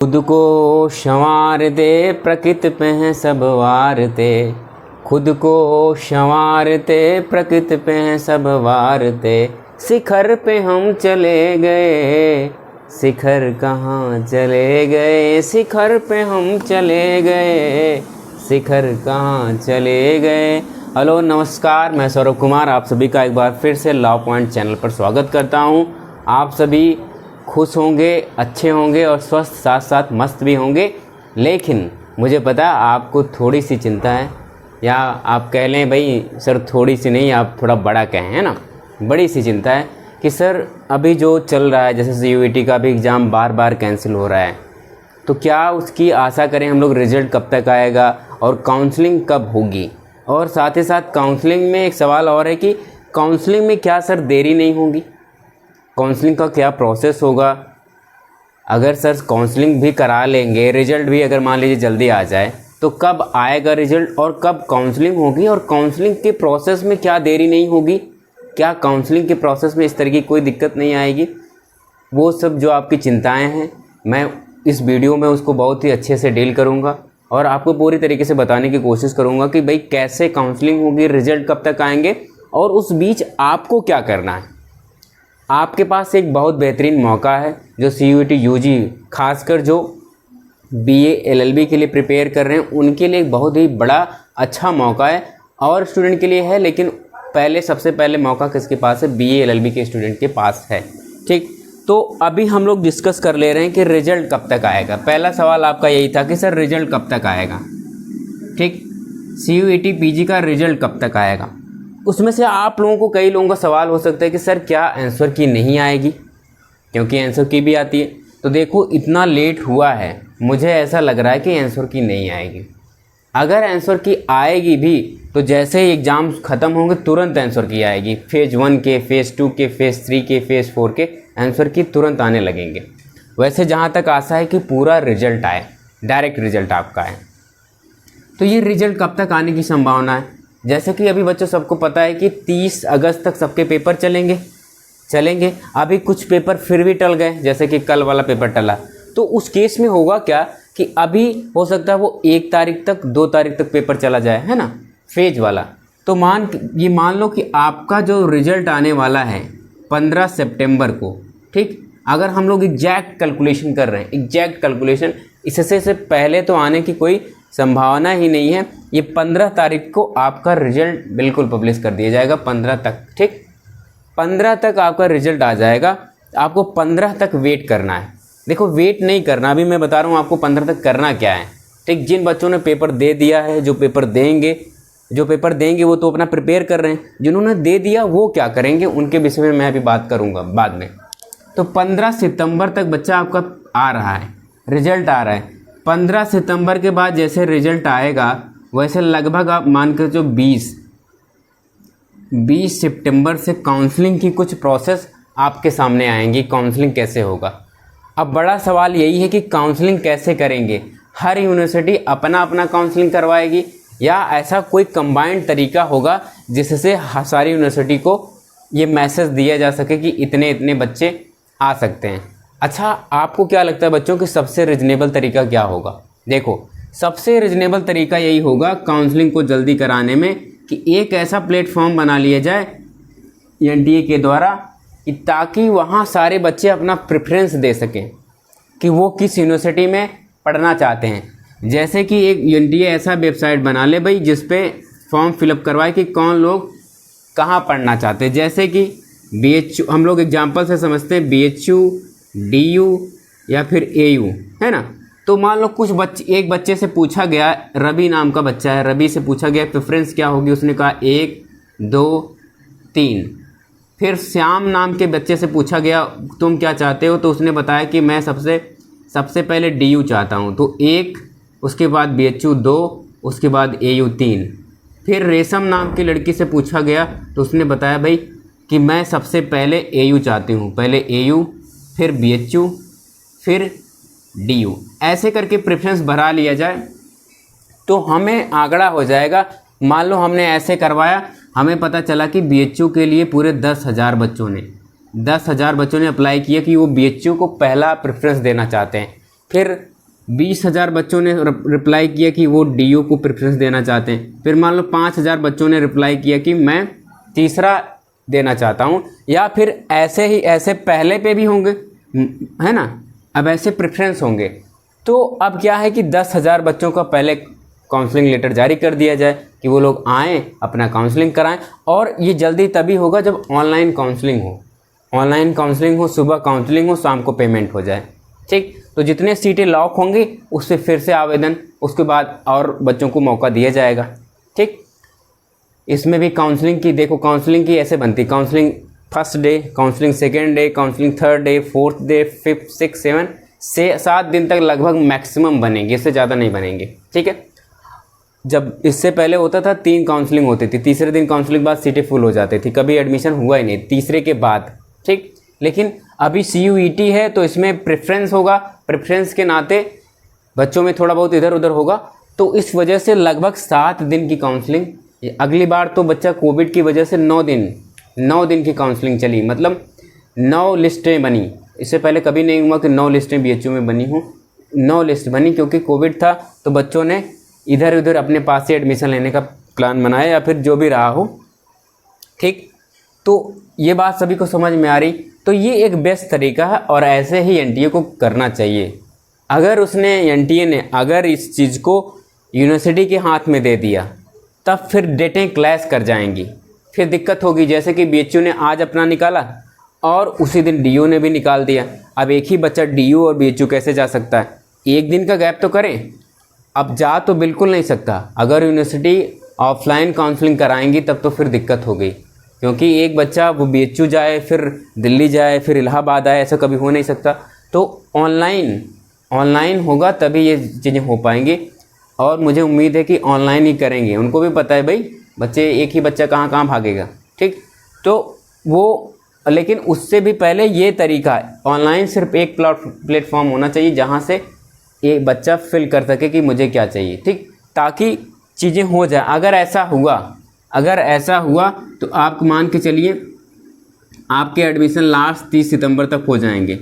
खुद को संवारते प्रकृति पे हैं सब वारते, खुद को संवारते प्रकृति पे हैं सब वारते। शिखर पे हम चले गए, शिखर कहाँ चले गए, शिखर पे हम चले गए, शिखर कहाँ चले गए। हेलो नमस्कार, मैं सौरभ कुमार आप सभी का एक बार फिर से लॉ पॉइंट चैनल पर स्वागत करता हूं। आप सभी खुश होंगे, अच्छे होंगे और स्वस्थ साथ साथ मस्त भी होंगे। लेकिन मुझे पता है आपको थोड़ी सी चिंता है, या आप कह लें भाई सर थोड़ी सी नहीं, आप थोड़ा बड़ा कहें, है ना, बड़ी सी चिंता है कि सर अभी जो चल रहा है जैसे CUET का भी एग्ज़ाम बार बार कैंसिल हो रहा है, तो क्या उसकी आशा करें हम लोग, रिज़ल्ट कब तक आएगा और काउंसलिंग कब होगी। और साथ ही साथ काउंसलिंग में एक सवाल और है कि काउंसलिंग में क्या सर देरी नहीं होगी, काउंसलिंग का क्या प्रोसेस होगा। अगर सर काउंसलिंग भी करा लेंगे, रिज़ल्ट भी अगर मान लीजिए जल्दी आ जाए, तो कब आएगा रिज़ल्ट और कब काउंसलिंग होगी, और काउंसलिंग के प्रोसेस में क्या देरी नहीं होगी, क्या काउंसलिंग के प्रोसेस में इस तरह की कोई दिक्कत नहीं आएगी। वो सब जो आपकी चिंताएं हैं मैं इस वीडियो में उसको बहुत ही अच्छे से डील करूँगा और आपको पूरी तरीके से बताने की कोशिश करूँगा कि भाई कैसे काउंसलिंग होगी, रिज़ल्ट कब तक आएंगे और उस बीच आपको क्या करना है। आपके पास एक बहुत बेहतरीन मौका है जो CUET UG खासकर जो BA LLB के लिए प्रिपेयर कर रहे हैं उनके लिए एक बहुत ही बड़ा अच्छा मौका है, और स्टूडेंट के लिए है, लेकिन सबसे पहले मौका किसके पास है, BA LLB के स्टूडेंट के पास है। ठीक, तो अभी हम लोग डिस्कस कर ले रहे हैं कि रिज़ल्ट कब तक आएगा। पहला सवाल आपका यही था कि सर रिज़ल्ट कब तक आएगा। ठीक, CUET PG का रिज़ल्ट कब तक आएगा। उसमें से आप लोगों को, कई लोगों का सवाल हो सकता है कि सर क्या आंसर की नहीं आएगी, क्योंकि आंसर की भी आती है। तो देखो इतना लेट हुआ है, मुझे ऐसा लग रहा है कि आंसर की नहीं आएगी। अगर आंसर की आएगी भी तो जैसे ही एग्ज़ाम ख़त्म होंगे तुरंत आंसर की आएगी। फेज़ 1 के, फेज़ 2 के, फेज़ 3 के, फेज़ 4 के आंसर की तुरंत आने लगेंगे। वैसे जहाँ तक आशा है कि पूरा रिज़ल्ट आए, डायरेक्ट रिज़ल्ट आपका है। तो ये रिज़ल्ट कब तक आने की संभावना है, जैसे कि अभी बच्चों सबको पता है कि 30 अगस्त तक सबके पेपर चलेंगे। अभी कुछ पेपर फिर भी टल गए, जैसे कि कल वाला पेपर टला, तो उस केस में होगा क्या कि अभी हो सकता है वो 1 तारीख तक, 2 तारीख तक पेपर चला जाए, है ना, फेज वाला। तो मान लो कि आपका जो रिज़ल्ट आने वाला है 15 सितंबर को। ठीक, अगर हम लोग एग्जैक्ट कैलकुलेशन कर रहे हैं, एग्जैक्ट कैलकुलेशन, इससे से पहले तो आने की कोई संभावना ही नहीं है। ये 15 तारीख को आपका रिज़ल्ट बिल्कुल पब्लिश कर दिया जाएगा, 15 तक। ठीक, 15 तक आपका रिज़ल्ट आ जाएगा। आपको 15 तक वेट करना है। देखो वेट नहीं करना, अभी मैं बता रहा हूँ आपको 15 तक करना क्या है। ठीक, जिन बच्चों ने पेपर दे दिया है, जो पेपर देंगे वो तो अपना प्रिपेयर कर रहे हैं। जिन्होंने दे दिया वो क्या करेंगे, उनके विषय में मैं अभी बात करूँगा बाद में। तो 15 सितंबर तक बच्चा आपका आ रहा है, रिज़ल्ट आ रहा है। 15 सितंबर के बाद जैसे रिज़ल्ट आएगा वैसे लगभग आप मान कर जो 20 सितंबर से काउंसलिंग की कुछ प्रोसेस आपके सामने आएंगी। काउंसलिंग कैसे होगा, अब बड़ा सवाल यही है कि काउंसलिंग कैसे करेंगे। हर यूनिवर्सिटी अपना अपना काउंसलिंग करवाएगी या ऐसा कोई कंबाइंड तरीका होगा जिससे सारी यूनिवर्सिटी को ये मैसेज दिया जा सके कि इतने इतने बच्चे आ सकते हैं। अच्छा, आपको क्या लगता है बच्चों कि सबसे रिजनेबल तरीका क्या होगा। देखो सबसे रिजनेबल तरीका यही होगा काउंसलिंग को जल्दी कराने में कि एक ऐसा प्लेटफॉर्म बना लिया जाए NTA के द्वारा कि ताकि वहाँ सारे बच्चे अपना प्रेफरेंस दे सकें कि वो किस यूनिवर्सिटी में पढ़ना चाहते हैं। जैसे कि एक NTA ऐसा वेबसाइट बना ले भाई जिस पे फॉर्म फिलअप करवाए कि कौन लोग कहाँ पढ़ना चाहते हैं। जैसे कि BHU, हम लोग एग्जाम्पल से समझते हैं, BHU, DU या फिर AU, है ना। तो मान लो एक बच्चे से पूछा गया, रवि नाम का बच्चा है, रवि से पूछा गया प्रेफरेंस क्या होगी, उसने कहा 1, 2, 3। फिर श्याम नाम के बच्चे से पूछा गया तुम क्या चाहते हो, तो उसने बताया कि मैं सबसे पहले DU चाहता हूँ, तो 1, उसके बाद BHU 2, उसके बाद AU 3। फिर रेशम नाम की लड़की से पूछा गया तो उसने बताया भाई कि मैं सबसे पहले AU चाहती हूँ, पहले AU फिर BHU फिर DU, ऐसे करके प्रेफरेंस भरा लिया जाए तो हमें आंकड़ा हो जाएगा। मान लो हमने ऐसे करवाया, हमें पता चला कि BHU के लिए पूरे 10,000 बच्चों ने अप्लाई किया कि वो BHU को पहला प्रेफरेंस देना चाहते हैं। फिर 20,000 बच्चों ने रिप्लाई किया कि वो डीओ को प्रेफरेंस देना चाहते हैं। फिर मान लो 5,000 बच्चों ने रिप्लाई किया कि मैं तीसरा देना चाहता हूँ, या फिर ऐसे ही ऐसे पहले पे भी होंगे, है ना, अब ऐसे प्रेफरेंस होंगे। तो अब क्या है कि 10,000 बच्चों का पहले काउंसलिंग लेटर जारी कर दिया जाए कि वो लोग आएँ, अपना काउंसलिंग कराएं। और ये जल्दी तभी होगा जब ऑनलाइन काउंसलिंग हो, ऑनलाइन काउंसलिंग हो, सुबह काउंसलिंग हो, शाम को पेमेंट हो जाए। ठीक, तो जितने सीटें लॉक होंगी उससे फिर से आवेदन, उसके बाद और बच्चों को मौका दिया जाएगा। ठीक, इसमें भी काउंसलिंग की देखो, काउंसलिंग की ऐसे बनती, counselling first day, counselling second day, counselling third day, fourth day, 5, 6, 7 से 7 दिन तक लगभग मैक्सिमम बनेंगे, इससे ज़्यादा नहीं बनेंगे। ठीक है, जब इससे पहले होता था 3 काउंसलिंग होती थी, तीसरे दिन काउंसलिंग बाद सीटें फुल हो जाती थी, कभी एडमिशन हुआ ही नहीं तीसरे के बाद। ठीक, लेकिन अभी CUET है तो इसमें प्रेफरेंस होगा, प्रेफरेंस के नाते बच्चों में थोड़ा बहुत इधर उधर होगा, तो इस वजह से लगभग 7 दिन की काउंसलिंग। अगली बार तो बच्चा कोविड की वजह से 9 दिन की काउंसलिंग चली, मतलब 9 लिस्टें बनी। इससे पहले कभी नहीं हुआ कि 9 लिस्टें BHU में बनी हों। 9 लिस्ट बनी क्योंकि कोविड था, तो बच्चों ने इधर उधर अपने पास से एडमिशन लेने का प्लान बनाया, या फिर जो भी रहा हो। ठीक, तो ये बात सभी को समझ में आ रही। तो ये एक बेस्ट तरीका है और ऐसे ही NTA को करना चाहिए। अगर उसने NTA ने अगर इस चीज़ को यूनिवर्सिटी के हाथ में दे दिया, तब फिर डेटें क्लैश कर जाएंगी, फिर दिक्कत होगी। जैसे कि BHU ने आज अपना निकाला और उसी दिन DO ने भी निकाल दिया। अब एक ही बच्चा DO और BHU कैसे जा सकता है? एक दिन का गैप तो करें। अब जा तो बिल्कुल नहीं सकता। अगर यूनिवर्सिटी ऑफलाइन काउंसलिंग कराएंगी तब तो फिर दिक्कत हो गई, क्योंकि एक बच्चा वो BHU जाए, फिर दिल्ली जाए, फिर इलाहाबाद आए, ऐसा कभी हो नहीं सकता। तो ऑनलाइन होगा तभी ये चीज़ें हो पाएंगी, और मुझे उम्मीद है कि ऑनलाइन ही करेंगे। उनको भी पता है भाई बच्चे, एक ही बच्चा कहाँ कहाँ भागेगा। ठीक, तो वो, लेकिन उससे भी पहले ये तरीका है, ऑनलाइन सिर्फ एक प्लेटफॉर्म होना चाहिए जहाँ से एक बच्चा फिल कर सके कि मुझे क्या चाहिए। ठीक, ताकि चीज़ें हो जाए। अगर ऐसा हुआ तो आप मान के चलिए आपके एडमिशन लास्ट 30 सितंबर तक हो जाएंगे।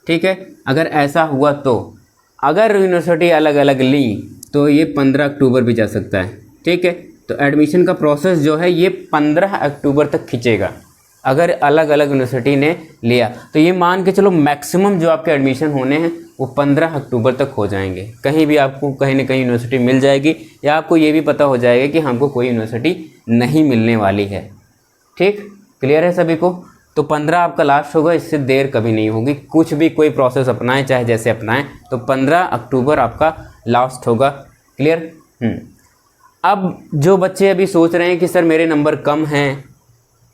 ठीक है, अगर ऐसा हुआ तो अगर यूनिवर्सिटी अलग अलग ली तो ये 15 अक्टूबर भी जा सकता है। ठीक है, तो एडमिशन का प्रोसेस जो है ये 15 अक्टूबर तक खींचेगा। अगर अलग अलग यूनिवर्सिटी ने लिया तो ये मान के चलो मैक्सिमम जो आपके एडमिशन होने हैं वो 15 अक्टूबर तक हो जाएंगे। कहीं भी आपको कहीं ना कहीं यूनिवर्सिटी मिल जाएगी, या आपको ये भी पता हो जाएगा कि हमको कोई यूनिवर्सिटी नहीं मिलने वाली है। ठीक, क्लियर है सभी को? तो 15 आपका लास्ट होगा, इससे देर कभी नहीं होगी। कुछ भी कोई प्रोसेस अपनाएं, चाहे जैसे अपनाएं, तो 15 अक्टूबर आपका लास्ट होगा। क्लियर? अब जो बच्चे अभी सोच रहे हैं कि सर मेरे नंबर कम हैं,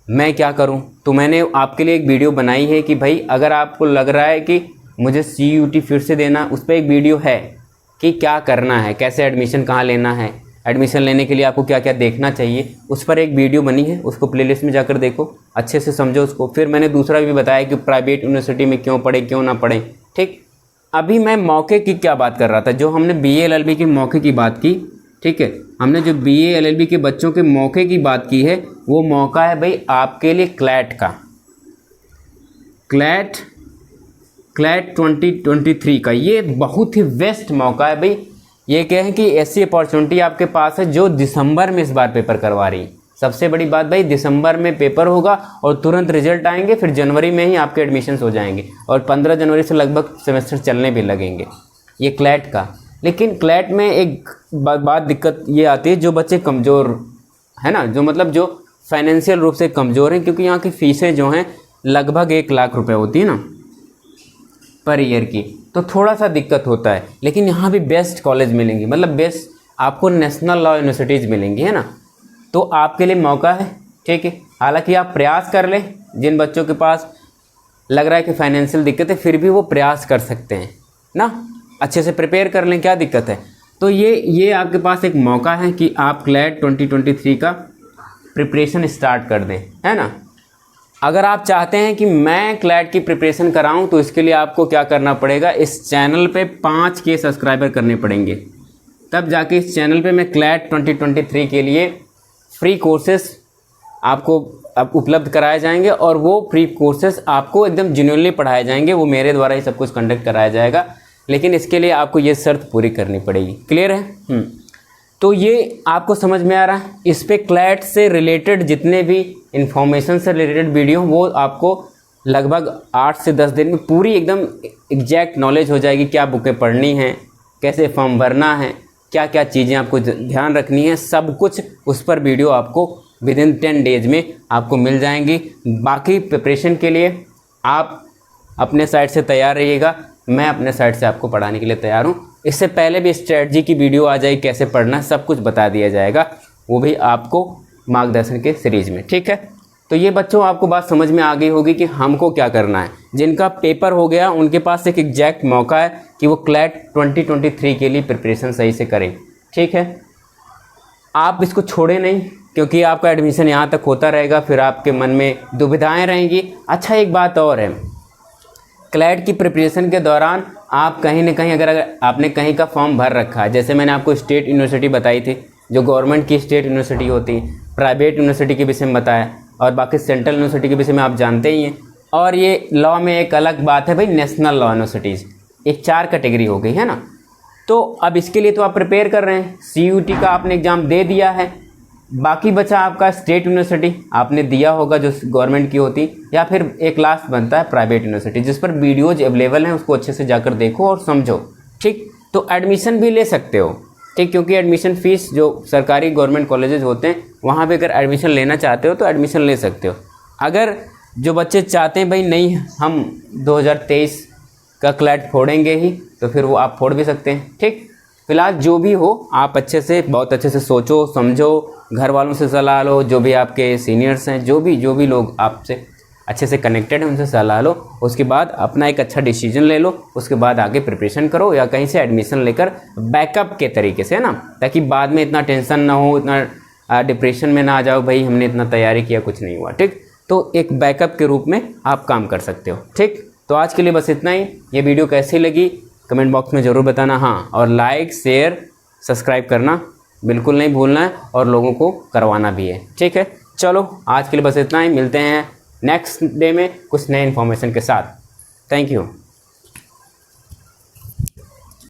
मैं क्या करूं, तो मैंने आपके लिए एक वीडियो बनाई है कि भाई अगर आपको लग रहा है कि मुझे CUET फिर से देना, उस पर एक वीडियो है कि क्या करना है, कैसे एडमिशन कहाँ लेना है, एडमिशन लेने के लिए आपको क्या क्या देखना चाहिए, उस पर एक वीडियो बनी है। उसको प्लेलिस्ट में जाकर देखो, अच्छे से समझो उसको। फिर मैंने दूसरा भी बताया कि प्राइवेट यूनिवर्सिटी में क्यों पढ़े, क्यों ना पढ़े। ठीक, अभी मैं मौके की क्या बात कर रहा था, जो हमने BA LLB के मौके की बात की। ठीक है, हमने जो BA LLB के बच्चों के मौके की बात की है, वो मौका है भाई आपके लिए क्लैट का, क्लैट 2023 का। ये बहुत ही बेस्ट मौका है भाई। ये कहें कि ऐसी अपॉर्चुनिटी आपके पास है जो दिसंबर में इस बार पेपर करवा रही। सबसे बड़ी बात भाई, दिसंबर में पेपर होगा और तुरंत रिजल्ट आएंगे, फिर जनवरी में ही आपके एडमिशन्स हो जाएंगे, और 15 जनवरी से लगभग सेमेस्टर चलने भी लगेंगे। ये क्लैट का। लेकिन क्लैट में एक बात दिक्कत ये आती है, जो बच्चे कमज़ोर है ना, जो मतलब जो फाइनेंशियल रूप से कमज़ोर हैं, क्योंकि यहाँ की फ़ीसें जो हैं लगभग 1 लाख रुपए होती है ना पर ईयर की, तो थोड़ा सा दिक्कत होता है। लेकिन यहाँ भी बेस्ट कॉलेज मिलेंगे, मतलब बेस्ट आपको नेशनल लॉ यूनिवर्सिटीज़ मिलेंगी, है ना। तो आपके लिए मौका है। ठीक है, हालांकि आप प्रयास कर लें। जिन बच्चों के पास लग रहा है कि फाइनेंशियल दिक्कत है, फिर भी वो प्रयास कर सकते हैं ना, अच्छे से प्रिपेयर कर लें, क्या दिक्कत है। तो ये आपके पास एक मौका है कि आप क्लैट 2023 का प्रिपरेशन स्टार्ट कर दें, है ना। अगर आप चाहते हैं कि मैं क्लैट की प्रिपरेशन कराऊं, तो इसके लिए आपको क्या करना पड़ेगा, इस चैनल पे 5K सब्सक्राइबर करने पड़ेंगे, तब जाके इस चैनल पे मैं क्लैट 2023 के लिए फ्री कोर्सेस आपको उपलब्ध कराए जाएंगे, और वो फ्री कोर्सेस आपको एकदम जेन्युइनली पढ़ाए जाएंगे। वो मेरे द्वारा ही सब कुछ कंडक्ट कराया जाएगा। लेकिन इसके लिए आपको ये शर्त पूरी करनी पड़ेगी। क्लियर है? तो ये आपको समझ में आ रहा है। इस पे क्लैट से रिलेटेड जितने भी इंफॉर्मेशन से रिलेटेड वीडियो वो आपको लगभग 8 से 10 दिन में पूरी एकदम एग्जैक्ट नॉलेज हो जाएगी। क्या बुकें पढ़नी हैं, कैसे फॉर्म भरना है, क्या क्या चीज़ें आपको ध्यान रखनी है, सब कुछ उस पर वीडियो आपको विदिन 10 डेज में आपको मिल जाएंगी। बाकी प्रिपरेशन के लिए आप अपने साइड से तैयार रहिएगा, मैं अपने साइड से आपको पढ़ाने के लिए तैयार हूँ। इससे पहले भी स्ट्रेटजी की वीडियो आ जाएगी, कैसे पढ़ना सब कुछ बता दिया जाएगा, वो भी आपको मार्गदर्शन के सीरीज में। ठीक है, तो ये बच्चों आपको बात समझ में आ गई होगी कि हमको क्या करना है। जिनका पेपर हो गया उनके पास एक एग्जैक्ट मौका है कि वो क्लैट 2023 के लिए प्रिपरेशन सही से करें। ठीक है, आप इसको छोड़े नहीं, क्योंकि आपका एडमिशन यहाँ तक होता रहेगा, फिर आपके मन में दुविधाएं रहेंगी। अच्छा, एक बात और है, क्लैट की प्रिपरेशन के दौरान आप कहीं ना कहीं अगर आपने कहीं का फॉर्म भर रखा है, जैसे मैंने आपको स्टेट यूनिवर्सिटी बताई थी, जो गवर्नमेंट की स्टेट यूनिवर्सिटी होती है, प्राइवेट यूनिवर्सिटी के विषय में बताया, और बाकी सेंट्रल यूनिवर्सिटी के विषय में आप जानते ही हैं। और ये लॉ में एक अलग बात है भाई, नेशनल लॉ यूनिवर्सिटीज़ एक 4 कैटेगरी हो गई है ना। तो अब इसके लिए तो आप प्रिपेयर कर रहे हैं, CUT का आपने एग्ज़ाम दे दिया है, बाकी बचा आपका स्टेट यूनिवर्सिटी आपने दिया होगा जो गवर्नमेंट की होती, या फिर एक लास्ट बनता है प्राइवेट यूनिवर्सिटी, जिस पर वीडियोज अवेलेबल हैं, उसको अच्छे से जाकर देखो और समझो। ठीक, तो एडमिशन भी ले सकते हो। ठीक, क्योंकि एडमिशन फ़ीस जो सरकारी गवर्नमेंट कॉलेजेस होते हैं वहाँ पे अगर एडमिशन लेना चाहते हो तो एडमिशन ले सकते हो। अगर जो बच्चे चाहते हैं भाई नहीं हम 2023 का क्लैट फोड़ेंगे ही, तो फिर वो आप फोड़ भी सकते हैं। ठीक, फिलहाल जो भी हो आप अच्छे से, बहुत अच्छे से सोचो समझो, घर वालों से सलाह लो, जो भी आपके सीनियर्स हैं, जो भी लोग आपसे अच्छे से कनेक्टेड हैं उनसे सलाह लो। उसके बाद अपना एक अच्छा डिसीजन ले लो, उसके बाद आगे प्रिपरेशन करो, या कहीं से एडमिशन लेकर बैकअप के तरीके से, है ना, ताकि बाद में इतना टेंशन ना हो, इतना डिप्रेशन में ना आ जाओ भाई हमने इतना तैयारी किया कुछ नहीं हुआ। ठीक, तो एक बैकअप के रूप में आप काम कर सकते हो। ठीक, तो आज के लिए बस इतना ही। ये वीडियो कैसी लगी कमेंट बॉक्स में ज़रूर बताना। हाँ, और लाइक शेयर सब्सक्राइब करना बिल्कुल नहीं भूलना है, और लोगों को करवाना भी है। ठीक है, चलो आज के लिए बस इतना ही, मिलते हैं नेक्स्ट डे में कुछ नए इन्फॉर्मेशन के साथ। Thank you.